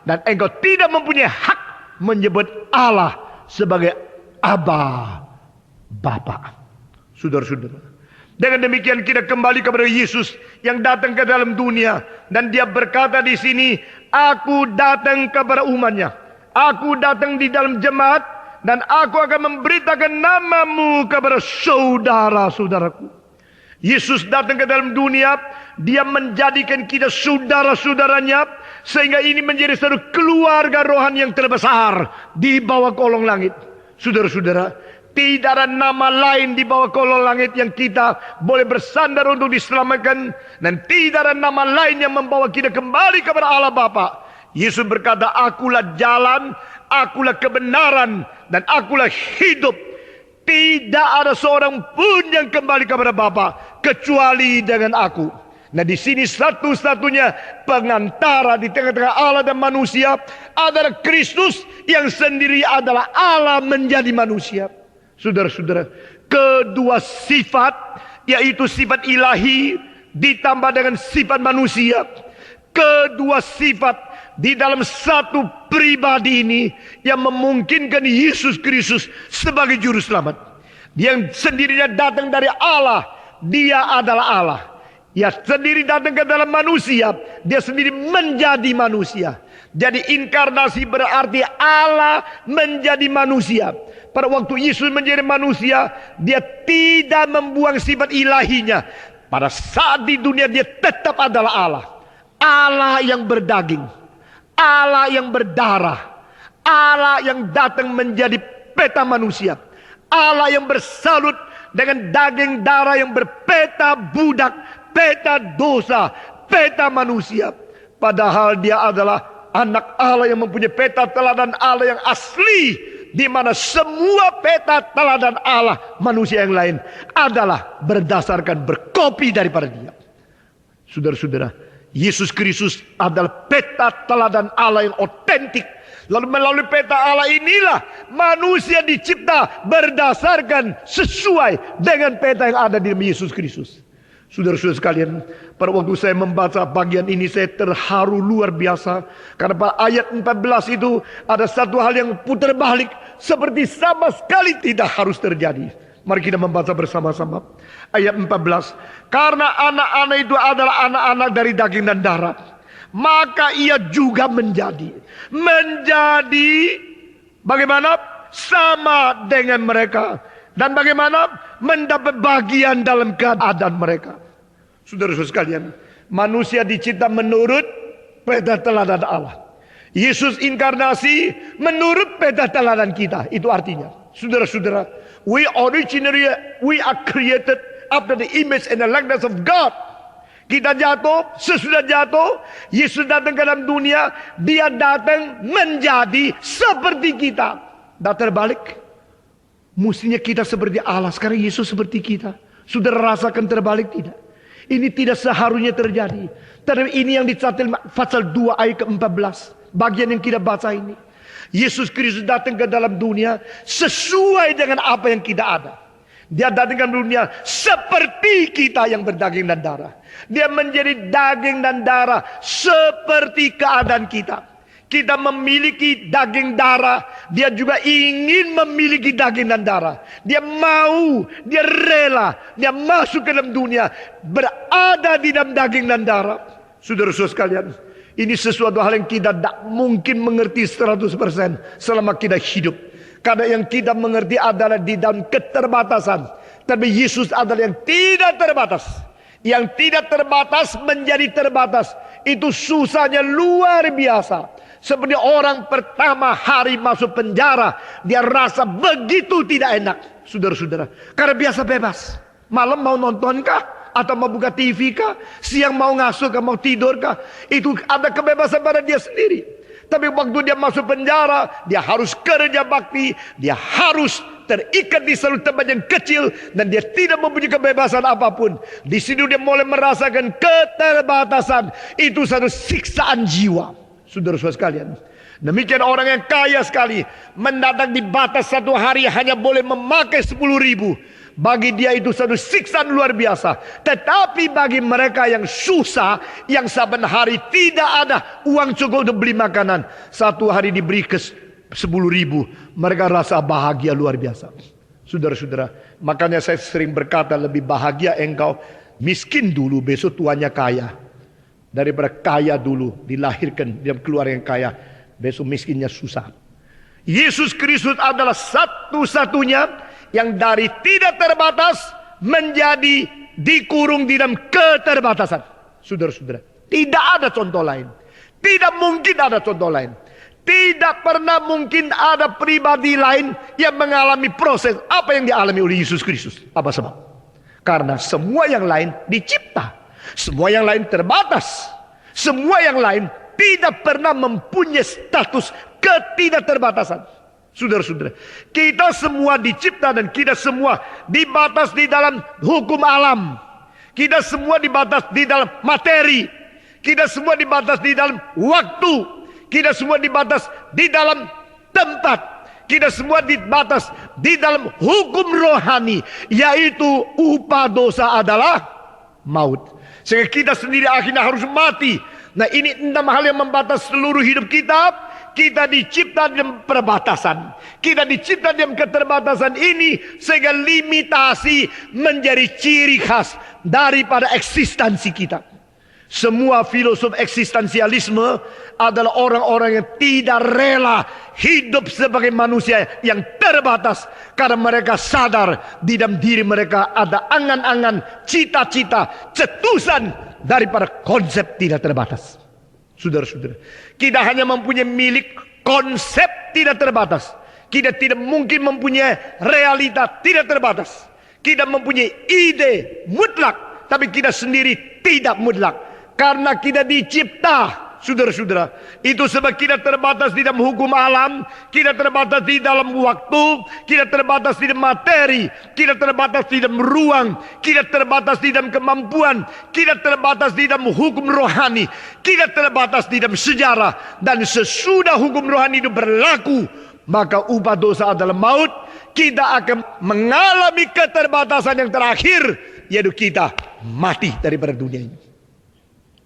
Dan engkau tidak mempunyai hak menyebut Allah sebagai Aba, Bapa. Saudara-saudara, dengan demikian kita kembali kepada Yesus yang datang ke dalam dunia. Dan dia berkata di sini, aku datang kepada umatnya. Aku datang di dalam jemaat. Dan aku akan memberitakan namamu kepada saudara-saudaraku. Yesus datang ke dalam dunia. Dia menjadikan kita saudara-saudaranya. Sehingga ini menjadi satu keluarga rohani yang terbesar di bawah kolong langit. Saudara-saudara, tidak ada nama lain di bawah kolong langit yang kita boleh bersandar untuk diselamatkan. Dan tidak ada nama lain yang membawa kita kembali kepada Allah Bapa. Yesus berkata, akulah jalan, akulah kebenaran, dan akulah hidup. Tidak ada seorang pun yang kembali kepada Bapa kecuali dengan aku. Nah, di sini satu-satunya pengantara di tengah-tengah Allah dan manusia adalah Kristus yang sendiri adalah Allah menjadi manusia. Saudara-saudara, kedua sifat, yaitu sifat ilahi ditambah dengan sifat manusia. Kedua sifat di dalam satu pribadi ini yang memungkinkan Yesus Kristus sebagai juru selamat. Yang sendirinya datang dari Allah, dia adalah Allah. Dia sendiri datang ke dalam manusia, dia sendiri menjadi manusia. Jadi inkarnasi berarti Allah menjadi manusia. Pada waktu Yesus menjadi manusia, dia tidak membuang sifat ilahinya. Pada saat di dunia dia tetap adalah Allah. Allah yang berdaging, Allah yang berdarah, Allah yang datang menjadi peta manusia, Allah yang bersalut dengan daging darah yang berpeta budak, peta dosa, peta manusia. Padahal dia adalah anak Allah yang mempunyai peta teladan Allah yang asli, di mana semua peta teladan Allah manusia yang lain adalah berdasarkan berkopi daripada dia. Saudara-saudara, Yesus Kristus adalah peta teladan Allah yang otentik. Lalu melalui peta Allah inilah manusia dicipta berdasarkan sesuai dengan peta yang ada di dalam Yesus Kristus. Saudara-saudara sekalian, pada waktu saya membaca bagian ini saya terharu luar biasa. Karena pada ayat 14 itu ada satu hal yang putar balik, seperti sama sekali tidak harus terjadi. Mari kita membaca bersama-sama ayat 14. Karena anak-anak itu adalah anak-anak dari daging dan darah, maka ia juga menjadi bagaimana? Sama dengan mereka. Dan bagaimana? Mendapat bagian dalam keadaan mereka. Saudara-saudara sekalian, manusia dicipta menurut peta teladan Allah. Yesus inkarnasi menurut peta teladan kita. Itu artinya, saudara-saudara, we are created after the image and the likeness of God. Kita jatuh, sesudah jatuh, Yesus datang ke dalam dunia, dia datang menjadi seperti kita. Dan terbalik, mestinya kita seperti Allah, sekarang Yesus seperti kita. Sudah rasakan terbalik tidak? Ini tidak seharusnya terjadi. Tapi ini yang dicatat pasal 2 ayat ke-14, bagian yang kita baca ini. Yesus Kristus datang ke dalam dunia sesuai dengan apa yang kita ada. Dia datang ke dunia seperti kita yang berdaging dan darah. Dia menjadi daging dan darah seperti keadaan kita. Kita memiliki daging darah, dia juga ingin memiliki daging dan darah. Dia mau, dia rela, dia masuk ke dalam dunia, berada di dalam daging dan darah. Saudara-saudara sekalian, ini sesuatu hal yang kita tidak mungkin mengerti 100% selama kita hidup. Karena yang kita mengerti adalah di dalam keterbatasan. Tapi Yesus adalah yang tidak terbatas. Yang tidak terbatas menjadi terbatas. Itu susahnya luar biasa. Seperti orang pertama hari masuk penjara, dia rasa begitu tidak enak. Saudara-saudara, karena biasa bebas. Malam mau nonton kah? Atau mau buka TV kah? Siang mau ngasuh kah? Mau tidur kah? Itu ada kebebasan pada dia sendiri. Tapi waktu dia masuk penjara, dia harus kerja bakti, dia harus terikat di satu tempat yang kecil, dan dia tidak mempunyai kebebasan apapun. Di sini dia mulai merasakan keterbatasan. Itu satu siksaan jiwa. Saudara-saudara sekalian, demikian orang yang kaya sekali mendatang di batas satu hari hanya boleh memakai 10.000. Bagi dia itu satu siksaan luar biasa. Tetapi bagi mereka yang susah, yang saban hari tidak ada uang cukup untuk beli makanan, satu hari diberi ke 10.000, mereka rasa bahagia luar biasa. Saudara-saudara, makanya saya sering berkata, lebih bahagia engkau miskin dulu, besok tuannya kaya, daripada kaya dulu, dilahirkan dalam keluarga yang kaya, besok miskinnya susah. Yesus Kristus adalah satu-satunya yang dari tidak terbatas menjadi dikurung di dalam keterbatasan. Saudara-saudara, tidak ada contoh lain. Tidak mungkin ada contoh lain. Tidak pernah mungkin ada pribadi lain yang mengalami proses apa yang dialami oleh Yesus Kristus. Apa sebab? Karena semua yang lain dicipta. Semua yang lain terbatas. Semua yang lain tidak pernah mempunyai status ketidakterbatasan. Saudara-saudara, kita semua dicipta dan kita semua dibatas di dalam hukum alam. Kita semua dibatas di dalam materi. Kita semua dibatas di dalam waktu. Kita semua dibatas di dalam tempat. Kita semua dibatas di dalam hukum rohani, yaitu upah dosa adalah maut. Sehingga kita sendiri akhirnya harus mati. Nah, ini 6 hal yang membatas seluruh hidup kita. Kita dicipta dalam perbatasan. Kita dicipta dalam keterbatasan ini, sehingga limitasi menjadi ciri khas daripada eksistensi kita. Semua filosof eksistensialisme adalah orang-orang yang tidak rela hidup sebagai manusia yang terbatas, karena mereka sadar di dalam diri mereka ada angan-angan, cita-cita, cetusan daripada konsep tidak terbatas. Saudara-saudara, kita hanya mempunyai milik konsep tidak terbatas. Kita tidak mungkin mempunyai realita tidak terbatas. Kita mempunyai ide mutlak, tapi kita sendiri tidak mutlak. Karena kita dicipta, saudara-saudara. Itu sebab kita terbatas di dalam hukum alam. Kita terbatas di dalam waktu. Kita terbatas di dalam materi. Kita terbatas di dalam ruang. Kita terbatas di dalam kemampuan. Kita terbatas di dalam hukum rohani. Kita terbatas di dalam sejarah. Dan sesudah hukum rohani itu berlaku, maka upah dosa adalah maut. Kita akan mengalami keterbatasan yang terakhir, yaitu kita mati daripada dunia ini.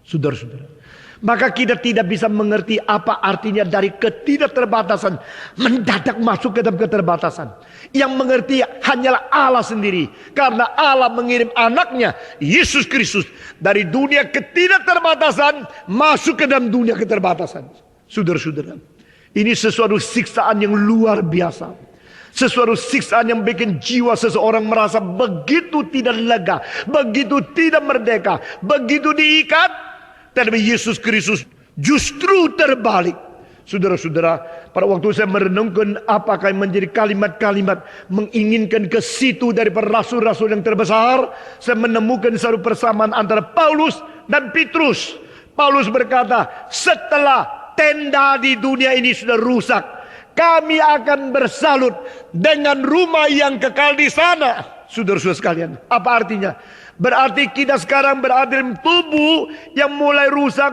Saudara-saudara, maka kita tidak bisa mengerti apa artinya dari ketidakterbatasan mendadak masuk ke dalam keterbatasan. Yang mengerti hanyalah Allah sendiri, karena Allah mengirim anaknya Yesus Kristus dari dunia ketidakterbatasan masuk ke dalam dunia keterbatasan. Saudara-saudara, ini sesuatu siksaan yang luar biasa. Sesuatu siksaan yang bikin jiwa seseorang merasa begitu tidak lega, begitu tidak merdeka, begitu diikat. Tetapi Yesus Kristus justru terbalik. Saudara-saudara, pada waktu saya merenungkan apakah yang menjadi kalimat-kalimat menginginkan ke situ daripada rasul-rasul yang terbesar, saya menemukan satu persamaan antara Paulus dan Petrus. Paulus berkata, setelah tenda di dunia ini sudah rusak, kami akan bersalut dengan rumah yang kekal di sana. Saudara-saudara sekalian, apa artinya? Berarti kita sekarang berada dalam tubuh yang mulai rusak,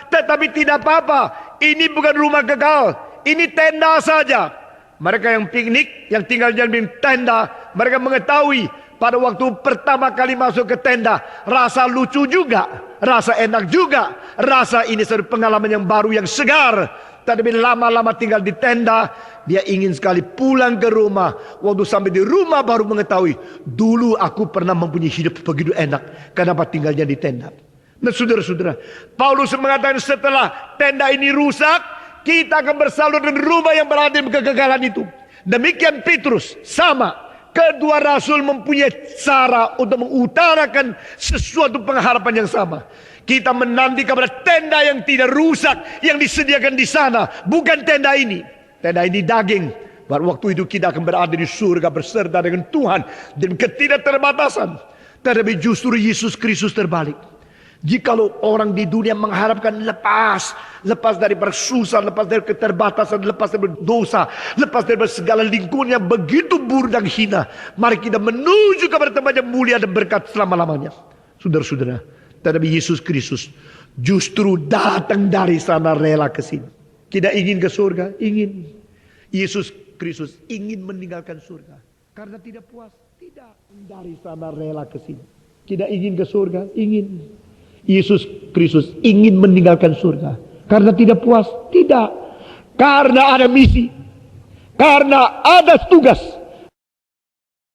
tetapi tidak apa-apa. Ini bukan rumah kekal, ini tenda saja. Mereka yang piknik, yang tinggal di dalam tenda, mereka mengetahui pada waktu pertama kali masuk ke tenda, rasa lucu juga, rasa enak juga, rasa ini satu pengalaman yang baru, yang segar. Tetapi lama-lama tinggal di tenda, dia ingin sekali pulang ke rumah. Waktu sampai di rumah baru mengetahui, dulu aku pernah mempunyai hidup begitu enak, kenapa tinggalnya di tenda. Nah, saudara-saudara, Paulus mengatakan setelah tenda ini rusak, kita akan bersalut dengan rumah yang berada di kegagalan itu. Demikian Petrus, sama. Kedua rasul mempunyai cara untuk mengutarakan sesuatu pengharapan yang sama. Kita menanti kepada tenda yang tidak rusak, yang disediakan di sana, bukan tenda ini. Tenda ini daging. Pada waktu itu kita akan berada di surga beserta dengan Tuhan dan ketidakterbatasan. Tetapi justru Yesus Kristus terbalik. Jikalau orang di dunia mengharapkan lepas daripada susah, lepas dari keterbatasan, lepas dari dosa, lepas dari segala lingkungan yang begitu buruk dan hina, mari kita menuju kepada tempat yang mulia dan berkat selama-lamanya. Saudara-saudara, tetapi Yesus Kristus justru datang dari sana rela ke sini. Tidak ingin ke surga, ingin. Yesus Kristus ingin meninggalkan surga. Karena tidak puas, tidak. Dari sana rela ke sini. Tidak ingin ke surga, ingin. Yesus Kristus ingin meninggalkan surga. Karena tidak puas, tidak. Karena ada misi. Karena ada tugas.